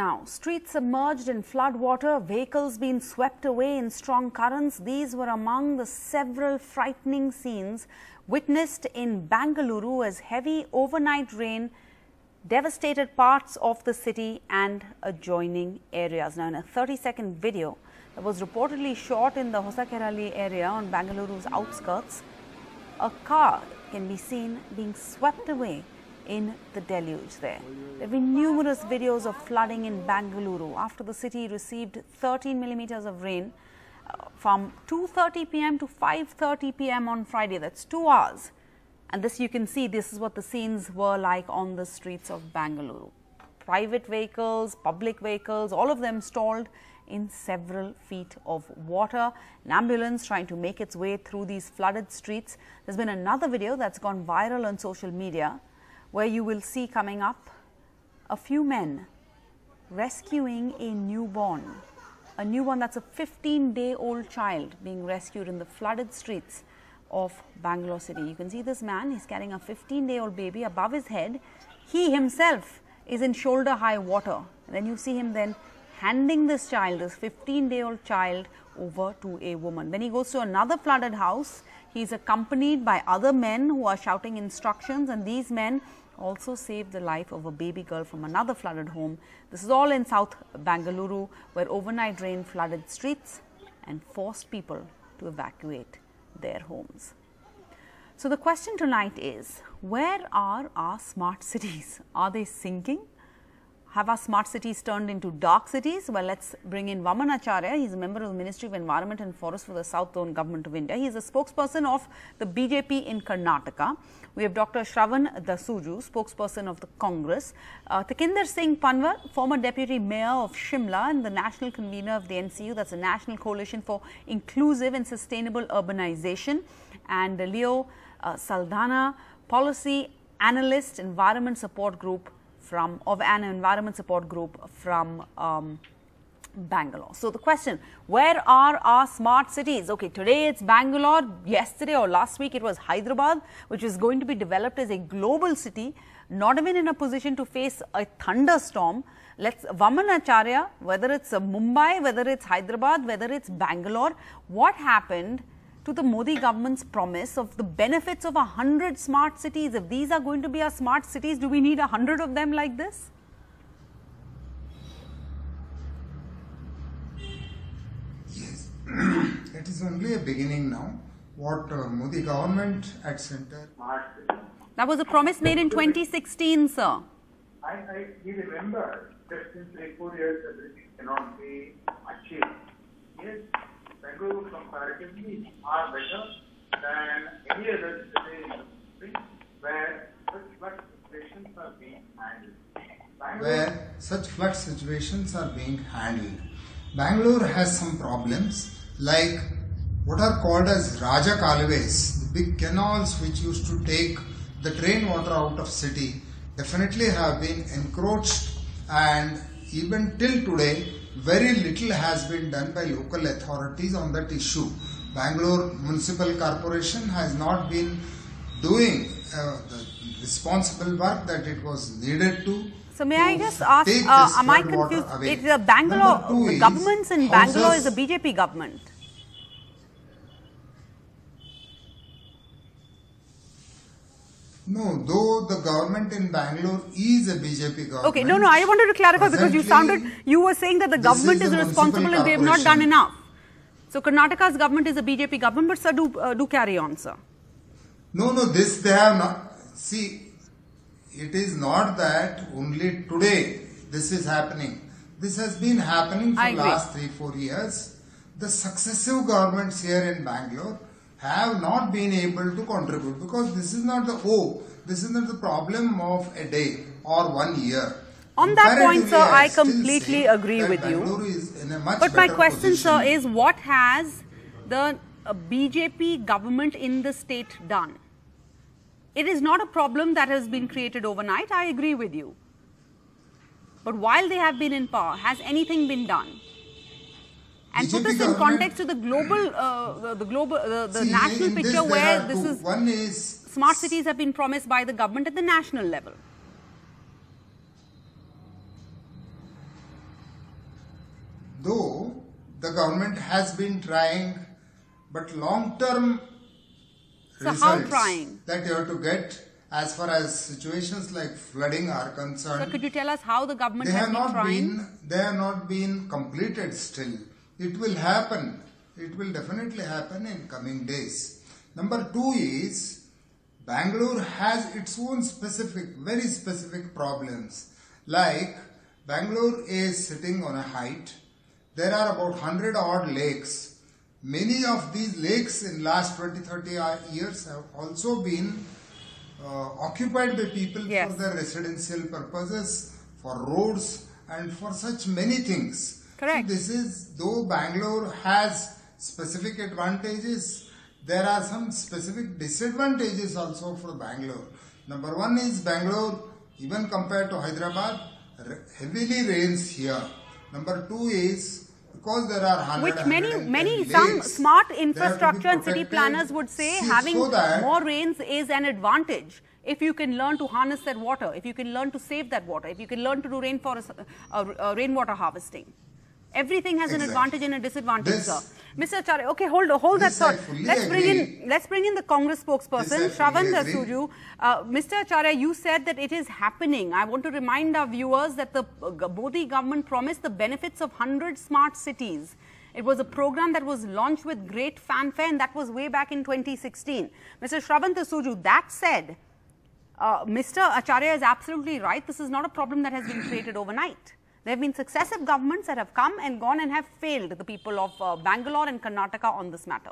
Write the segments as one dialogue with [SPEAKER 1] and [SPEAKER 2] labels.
[SPEAKER 1] Now, streets submerged in flood water, vehicles being swept away in strong currents. These were among the several frightening scenes witnessed in Bengaluru as heavy overnight rain devastated parts of the city and adjoining areas. Now, in a 30-second video that was reportedly shot in the Hosakerali area on Bengaluru's outskirts, a car can be seen being swept away in the deluge there. There have been numerous videos of flooding in Bengaluru after the city received 13 millimeters of rain from 2:30 p.m. to 5:30 p.m. on Friday. That's 2 hours. And this you can see, this is what the scenes were like on the streets of Bengaluru. Private vehicles, public vehicles, all of them stalled in several feet of water. An ambulance trying to make its way through these flooded streets. There's been another video that's gone viral on social media where you will see coming up a few men rescuing a newborn that's a 15-day-old child being rescued in the flooded streets of Bangalore city. You can see this man, he's carrying a 15-day-old baby above his head. He himself is in shoulder-high water. And then you see him then handing this child, this 15-day-old child, over to a woman. When he goes to another flooded house, he's accompanied by other men who are shouting instructions, and these men also saved the life of a baby girl from another flooded home. This is all in South Bengaluru, where overnight rain flooded streets and forced people to evacuate their homes. So the question tonight is, where are our smart cities? Are they sinking? Have our smart cities turned into dark cities? Well, let's bring in Vaman Acharya. He's a member of the Ministry of Environment and Forest for the South Zone Government of India. He is a spokesperson of the BJP in Karnataka. We have Dr. Shravan Dasuju, spokesperson of the Congress. Takinder Singh Panwar, former Deputy Mayor of Shimla and the national convener of the NCU, that's the National Coalition for Inclusive and Sustainable Urbanization. And Leo Saldana, policy analyst, environment support group from Bangalore. So the question, where are our smart cities? Okay, today it's Bangalore. Yesterday or last week it was Hyderabad, which is going to be developed as a global city, not even in a position to face a thunderstorm. Let's Vaman Acharya, whether it's Mumbai, whether it's Hyderabad, whether it's Bangalore, what happened to the Modi government's promise of the benefits of 100 smart cities? If these are going to be our smart cities, do we need 100 of them like this?
[SPEAKER 2] Yes, it is only a beginning now. What Modi government at center.
[SPEAKER 1] That was a promise made in 2016, sir.
[SPEAKER 3] We remember that in 3-4 years everything cannot be achieved. Yes. Bengaluru comparatively are better than any other city in the country where such flood situations are being handled. Bangalore has some problems like what are called as Raja Kaluves, the big canals which used to take the drain water out of city, definitely have been encroached, and even till today very little has been done by local authorities on that issue. Bangalore Municipal Corporation has not been doing the responsible work that it was needed to.
[SPEAKER 1] So may I just ask, am I confused? It's the Bangalore, the governments in Bangalore is a BJP government.
[SPEAKER 2] No, though the government in Bangalore is a BJP government.
[SPEAKER 1] Okay, no, I wanted to clarify because you were saying that the government is responsible and they have not done enough. So Karnataka's government is a BJP government, but sir, do carry on, sir.
[SPEAKER 2] No, this they have not. See, it is not that only today this is happening. This has been happening for the last 3-4 years. The successive governments here in Bangalore have not been able to contribute, because this is not the problem of a day or 1 year.
[SPEAKER 1] On that point, sir, I completely agree with you. But my question, sir, is what has the BJP government in the state done? It is not a problem that has been created overnight. I agree with you. But while they have been in power, has anything been done? And put this in context to the global, the national picture where this is smart cities have been promised by the government at the national level.
[SPEAKER 2] the government has been trying, but long-term results
[SPEAKER 1] how trying?
[SPEAKER 2] that you have to get as far as situations like flooding are concerned.
[SPEAKER 1] So could you tell us how the government has been trying?
[SPEAKER 2] They have not been completed still. It will happen. It will definitely happen in coming days. Number two is, Bangalore has its own very specific problems. Like, Bangalore is sitting on a height. There are about 100 odd lakes. Many of these lakes in last 20-30 years have also been occupied by people for their residential purposes, for roads and for such many things.
[SPEAKER 1] Correct.
[SPEAKER 2] So this is, though Bangalore has specific advantages, there are some specific disadvantages also for Bangalore. Number one is, Bangalore, even compared to Hyderabad, heavily rains here. Number two is, because there are 100,
[SPEAKER 1] some smart infrastructure and city planners would say having more rains is an advantage. If you can learn to harness that water, if you can learn to save that water, if you can learn to do rainwater harvesting. Everything has an advantage and a disadvantage, sir. Mr. Acharya, okay, hold that thought. Let's bring in the Congress spokesperson, Shravant Suju. Mr. Acharya, you said that it is happening. I want to remind our viewers that the Modi government promised the benefits of 100 smart cities. It was a program that was launched with great fanfare, and that was way back in 2016. Mr. Shravant Suju, that said, Mr. Acharya is absolutely right. This is not a problem that has been created overnight. There have been successive governments that have come and gone and have failed the people of Bangalore and Karnataka on this matter.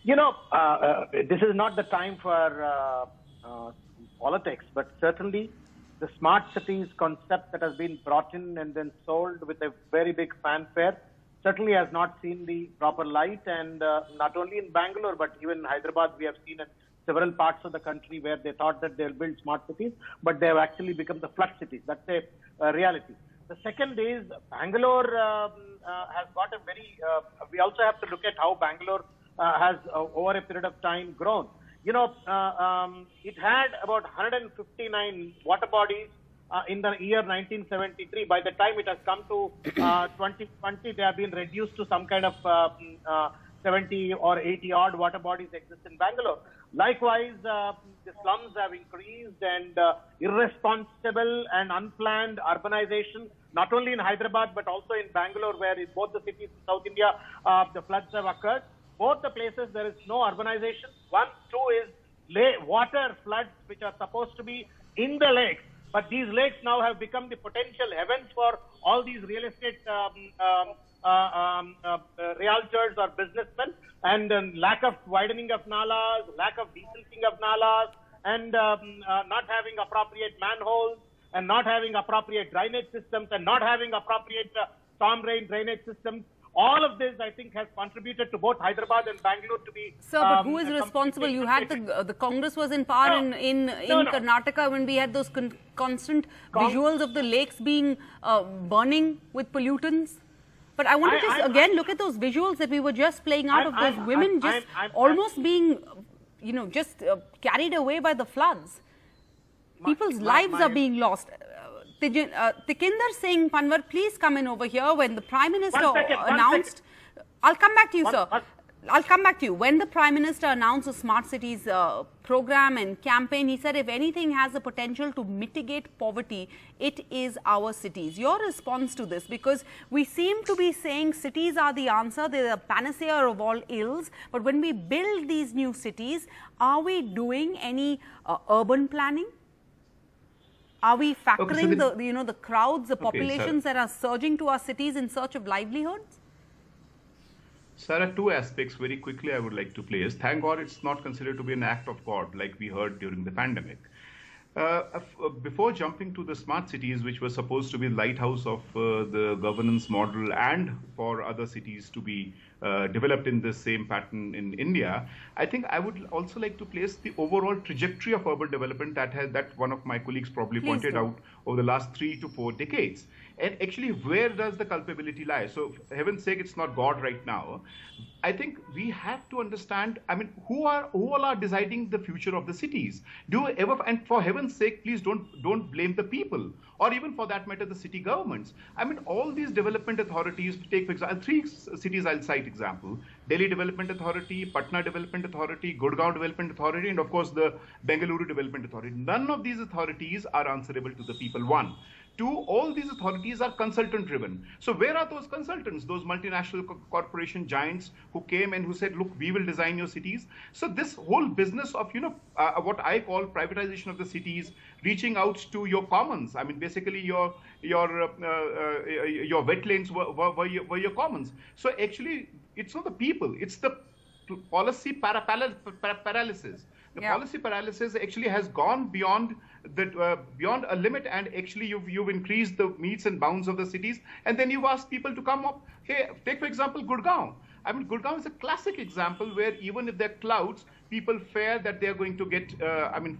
[SPEAKER 4] You know, this is not the time for politics, but certainly the smart cities concept that has been brought in and then sold with a very big fanfare certainly has not seen the proper light. And not only in Bangalore, but even in Hyderabad, we have seen it. Several parts of the country where they thought that they'll build smart cities, but they have actually become the flood cities. That's a reality. The second is, Bangalore has got a very, we also have to look at how Bangalore has over a period of time grown. You know, it had about 159 water bodies in the year 1973. By the time it has come to 2020, they have been reduced to some kind of 70 or 80 odd water bodies exist in Bangalore. Likewise, the slums have increased, and irresponsible and unplanned urbanization, not only in Hyderabad but also in Bangalore, where in both the cities in South India, the floods have occurred. Both the places there is no urbanization. One, two is water floods which are supposed to be in the lakes, but these lakes now have become the potential heavens for all these real estate realtors or businessmen, and lack of widening of nalas, lack of desilting of nalas, and not having appropriate manholes, and not having appropriate drainage systems, and not having appropriate storm drain drainage systems. All of this, I think, has contributed to both Hyderabad and Bangalore to be...
[SPEAKER 1] Sir, but who is responsible? You had the Congress was in power in Karnataka when we had those constant visuals of the lakes being burning with pollutants. But I want to just again look at those visuals that we were just playing out of those women just almost being, you know, just carried away by the floods. People's lives are being lost. Tikinder Singh Panwar, please come in over here. When the Prime Minister announced... I'll come back to you, sir. I'll come back to you. When the Prime Minister announced the Smart Cities program and campaign, he said if anything has the potential to mitigate poverty, it is our cities. Your response to this, because we seem to be saying cities are the answer, they're the panacea of all ills, but when we build these new cities, are we doing any urban planning? Are we factoring the crowds, the populations that are surging to our cities in search of livelihoods?
[SPEAKER 5] There are two aspects very quickly I would like to place. Thank God it's not considered to be an act of God like we heard during the pandemic. Before jumping to the smart cities, which were supposed to be the lighthouse of the governance model and for other cities to be developed in the same pattern in India, I think I would also like to place the overall trajectory of urban development that one of my colleagues probably pointed out over the last 3 to 4 decades. And actually, where does the culpability lie? So, for heaven's sake, it's not God right now. I think we have to understand, I mean, who all are deciding the future of the cities? And for heaven's sake, please don't blame the people. or even for that matter, the city governments. I mean, all these development authorities, take for example, 3 cities I'll cite example: Delhi Development Authority, Patna Development Authority, Gurgaon Development Authority, and of course the Bengaluru Development Authority. None of these authorities are answerable to the people, one. Two, all these authorities are consultant driven. So where are those consultants, those multinational corporation giants who came and who said, look, we will design your cities? So this whole business of, what I call privatization of the cities, reaching out to your commons. I mean, basically your wetlands were your commons. So actually, it's not the people, it's the policy paralysis. The policy paralysis actually has gone beyond a limit, and actually you've increased the metes and bounds of the cities, and then you've asked people to come up. Hey, take for example Gurgaon. I mean, Gurgaon is a classic example where even if there are clouds, people fear that they are going to get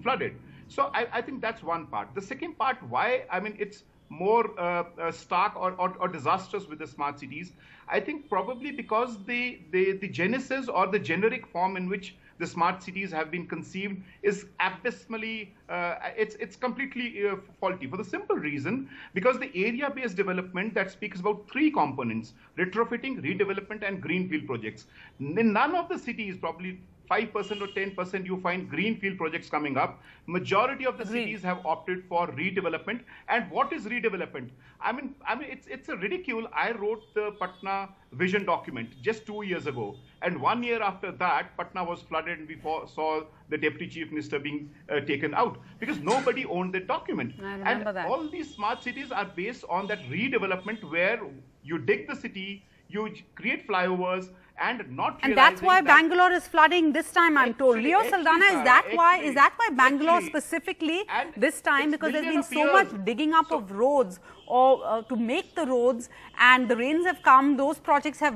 [SPEAKER 5] flooded. So I think that's one part. The second part, why it's more stark or disastrous with the smart cities, I think probably because the genesis or the generic form in which the smart cities have been conceived is abysmally, it's completely faulty, for the simple reason because the area-based development that speaks about 3 components: retrofitting, redevelopment, and greenfield projects. In none of the cities, probably 5% or 10%, you find greenfield projects coming up. Majority of the cities have opted for redevelopment. And what is redevelopment? I mean, it's a ridicule. I wrote the Patna vision document just 2 years ago. And 1 year after that, Patna was flooded and we saw the deputy chief minister being taken out because nobody owned the document.
[SPEAKER 1] I remember that.
[SPEAKER 5] All these smart cities are based on that redevelopment where you dig the city, you create flyovers, and not
[SPEAKER 1] and that's why Bangalore is flooding this time, I'm told. Leo Saldana, is that why Bangalore specifically this time, because there's been so much digging up of roads or to make the roads, and the rains have come, those projects have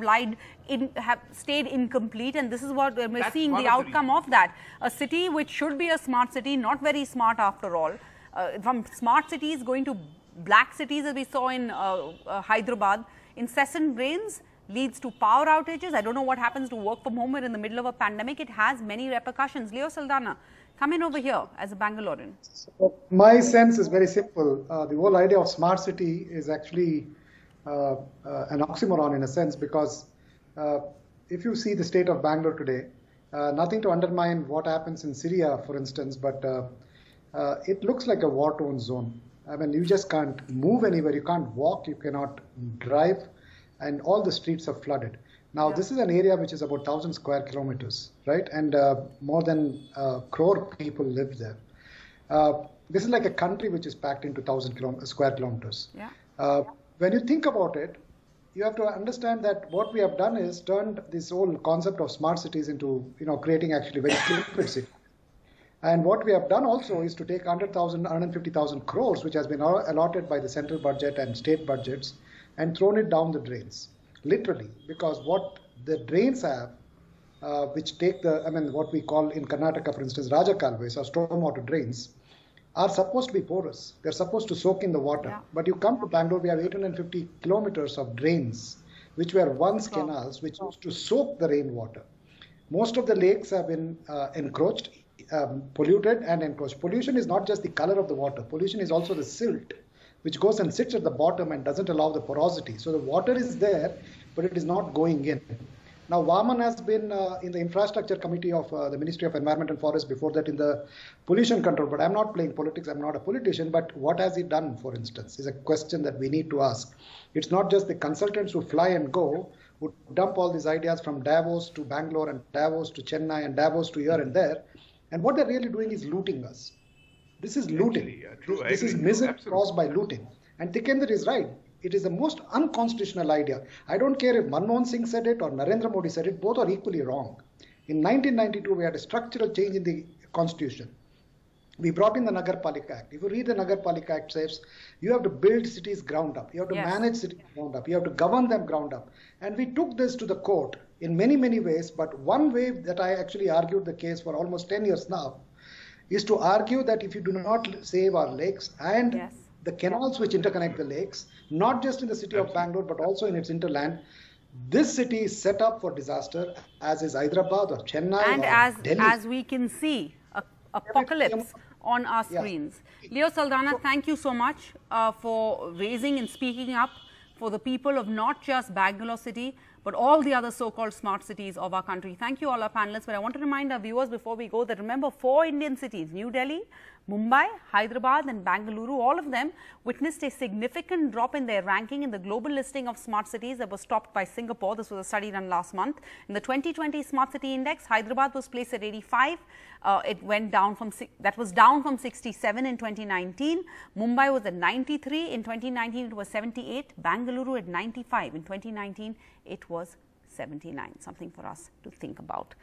[SPEAKER 1] stayed incomplete, and this is what we're seeing the outcome of that. A city which should be a smart city, not very smart after all, from smart cities going to black cities as we saw in Hyderabad. Incessant rains leads to power outages. I don't know what happens to work from home. We're in the middle of a pandemic. It has many repercussions. Leo Saldana, come in over here as a Bangalorean.
[SPEAKER 6] So my sense is very simple. The whole idea of smart city is actually an oxymoron in a sense, because if you see the state of Bangalore today, nothing to undermine what happens in Syria, for instance, but it looks like a war-torn zone. I mean, you just can't move anywhere. You can't walk. You cannot drive. And all the streets are flooded. Now, this is an area which is about 1,000 square kilometers, right? And more than a crore people live there. This is like a country which is packed into 1,000 square kilometers.
[SPEAKER 1] Yeah.
[SPEAKER 6] When you think about it, you have to understand that what we have done is turned this whole concept of smart cities into, creating actually very stupid cities. And what we have done also is to take 100,000, 150,000 crores, which has been allotted by the central budget and state budgets, and thrown it down the drains, literally, because what the drains have, which take what we call in Karnataka, for instance, Raja Kalves or stormwater drains, are supposed to be porous. They're supposed to soak in the water. Yeah. But you come to Bangalore, we have 850 kilometers of drains, which were once canals, which used to soak the rainwater. Most of the lakes have been encroached, polluted and encroached. Pollution is not just the color of the water. Pollution is also the silt, which goes and sits at the bottom and doesn't allow the porosity. So the water is there, but it is not going in. Now, Vaman has been in the infrastructure committee of the Ministry of Environment and Forest, before that in the pollution control. But I'm not playing politics, I'm not a politician, but what has he done, for instance, is a question that we need to ask. It's not just the consultants who fly and go, who dump all these ideas from Davos to Bangalore and Davos to Chennai and Davos to here and there. And what they're really doing is looting us. This is looting. This is misery caused by looting. And Tikendra is right. It is the most unconstitutional idea. I don't care if Manmohan Singh said it or Narendra Modi said it, both are equally wrong. In 1992, we had a structural change in the constitution. We brought in the Nagarpalika Act. If you read the Nagarpalika Act, says you have to build cities ground up. You have to manage cities ground up. You have to govern them ground up. And we took this to the court in many, many ways. But one way that I actually argued the case for almost 10 years now is to argue that if you do not save our lakes and the canals which interconnect the lakes, not just in the city of Bangalore, but also in its hinterland, this city is set up for disaster, as is Hyderabad or Chennai
[SPEAKER 1] and
[SPEAKER 6] or Delhi.
[SPEAKER 1] as we can see, apocalypse on our screens. Leo Saldanha, thank you so much for raising and speaking up for the people of not just Bangalore city, but all the other so-called smart cities of our country. Thank you all our panelists, but I want to remind our viewers before we go that remember 4 Indian cities, New Delhi, Mumbai, Hyderabad and Bangalore, all of them witnessed a significant drop in their ranking in the global listing of smart cities that was topped by Singapore. This was a study done last month. In the 2020 Smart City Index, Hyderabad was placed at 85. It went down from, that was down from 67 in 2019. Mumbai was at 93. In 2019, it was 78. Bangalore at 95. In 2019, it was 79. Something for us to think about.